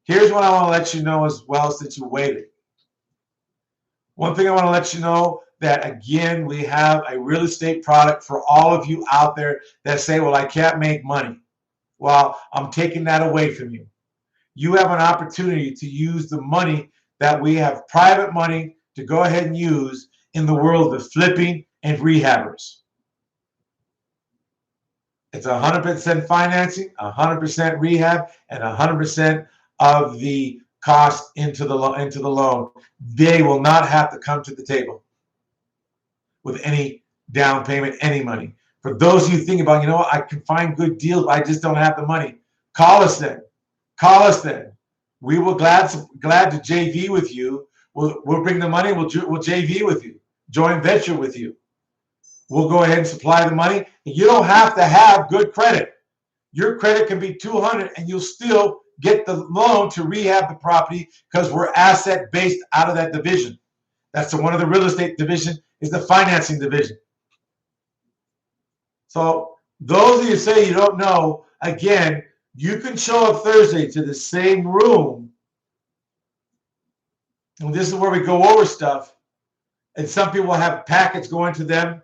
Here's what I want to let you know as well since you waited. One thing I want to let you know that, again, we have a real estate product for all of you out there that say, well, I can't make money. Well, I'm taking that away from you. You have an opportunity to use the money that we have, private money, to go ahead and use in the world of flipping and rehabbers. It's 100% financing, 100% rehab, and 100% of the cost into the loan. They will not have to come to the table with any down payment, any money. For those of you thinking about, you know what, I can find good deals, but I just don't have the money. Call us then. Call us then. We will glad to JV with you. We'll bring the money. We'll JV with you. Joint venture with you. We'll go ahead and supply the money. And you don't have to have good credit. Your credit can be 200 and you'll still get the loan to rehab the property because we're asset based out of that division. That's one of the real estate division is the financing division. So those of you say you don't know, again, you can show up Thursday to the same room. And this is where we go over stuff. And some people have packets going to them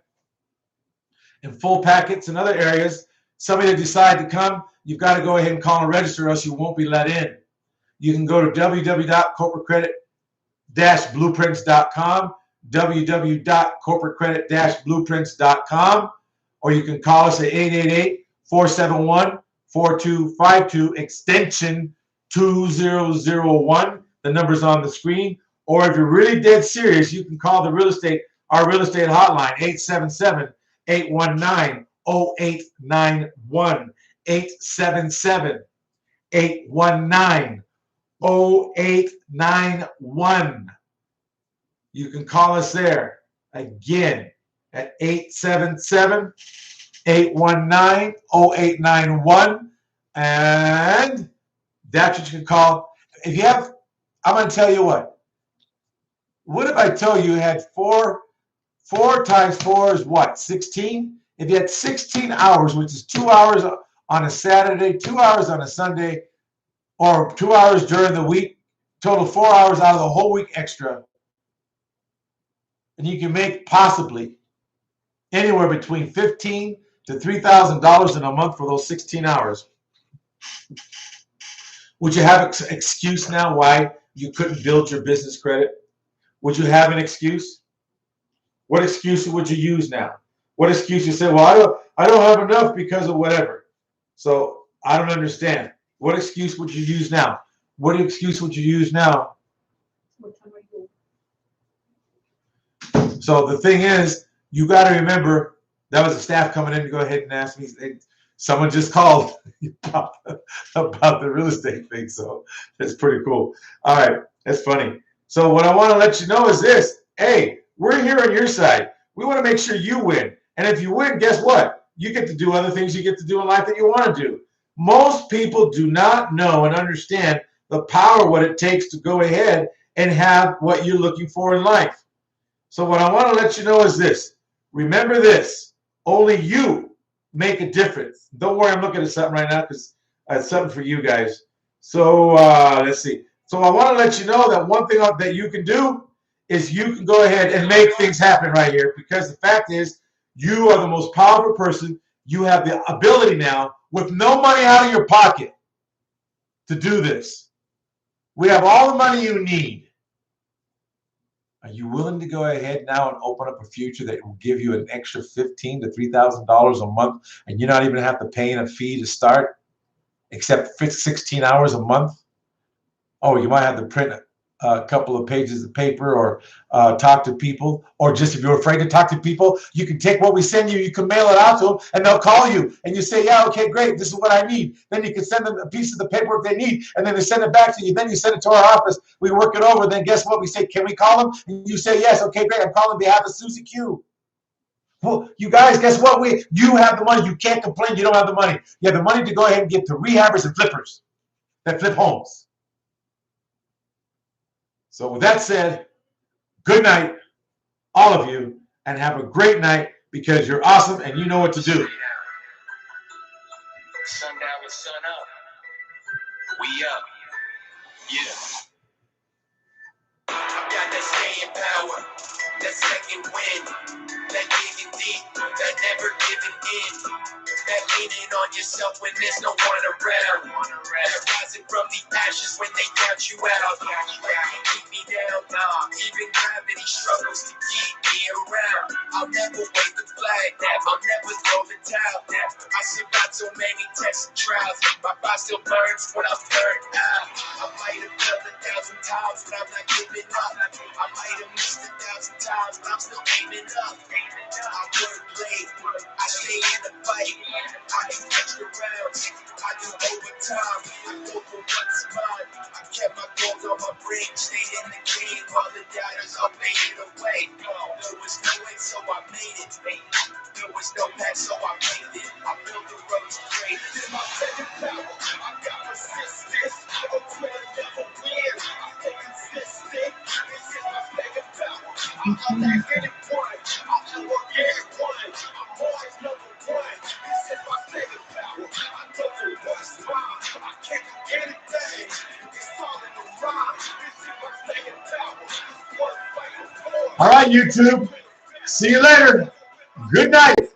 and full packets in other areas. Somebody that decide to come, you've got to go ahead and call and register or else you won't be let in. You can go to www.corporatecredit-blueprints.com, www.corporatecredit-blueprints.com, or you can call us at 888-471-4252, extension 2001. The number's on the screen. Or if you're really dead serious, you can call our real estate hotline, 877-819-0891, 877-819-0891. You can call us there again at 877-819-0891. 819-0891. And that's what you can call. If you have, I'm going to tell you what. What if I told you had 4 times 4 is what? 16? If you had 16 hours, which is 2 hours on a Saturday, 2 hours on a Sunday, or 2 hours during the week, total 4 hours out of the whole week extra, and you can make possibly anywhere between $1,500 to $3,000 in a month for those 16 hours. Would you have an excuse now why you couldn't build your business credit? Would you have an excuse? What excuse would you use now? What excuse you say, well, I don't have enough because of whatever. So I don't understand. What excuse would you use now? What excuse would you use now? So the thing is, you got to remember, that was the staff coming in to go ahead and ask me. Someone just called about the real estate thing, so that's pretty cool. All right, that's funny. So what I want to let you know is this. Hey, we're here on your side. We want to make sure you win. And if you win, guess what? You get to do other things you get to do in life that you want to do. Most people do not know and understand the power, what it takes to go ahead and have what you're looking for in life. So what I want to let you know is this. Remember this. Only you make a difference. Don't worry, I'm looking at something right now because I have something for you guys. So let's see. So I want to let you know that one thing that you can do is you can go ahead and make things happen right here, because the fact is you are the most powerful person. You have the ability now with no money out of your pocket to do this. We have all the money you need. Are you willing to go ahead now and open up a future that will give you an extra $1,500 to $3,000 a month, and you're not even have to pay a fee to start, except 16 hours a month? Oh, you might have to print a couple of pages of paper, or talk to people, or just if you're afraid to talk to people, you can take what we send you, you can mail it out to them, and they'll call you, and you say, yeah, okay, great, this is what I need. Then you can send them a piece of the paperwork they need, and then they send it back to you. Then you send it to our office. We work it over. Then guess what? We say, can we call them? And you say, yes, okay, great. I'm calling on behalf of Susie Q. Well, you guys, guess what? You have the money. You can't complain you don't have the money. You have the money to go ahead and get to rehabbers and flippers that flip homes. So with that said, good night, all of you, and have a great night, because you're awesome and you know what to do. Sundown and sun up. We up. Yeah. I got that staying power, that second wind, that digging deep, that never giving in. That leaning on yourself when there's no one around. That rising from the ashes when they count you out. You can't keep me down, nah. Even gravity struggles to keep me around. I'll never wave the flag, I'll never throw the towel. I survived so many tests and trials. My fire still burns when I'm burned out. I might have failed 1,000 times, but I'm not giving up. I might have missed 1,000 times, but I'm still aiming up. I work late, I stay in the fight. I do extra rounds, I do overtime, I go for what's mine. I kept my goals on my brain, stayed in the game while the doubters are fading away. There was no way, so I made it. There was no path, so I made it. I built the road to greatness. This is my second power, I got persistence. A plan never wins, I stay consistent. This is my second power, I'm not getting one. I'll never get one. I'm always number one. This is my second power. I know what's mine. I can't do anything. It's all in the rhyme. This is my second power. One fight for. All right, YouTube. See you later. Good night.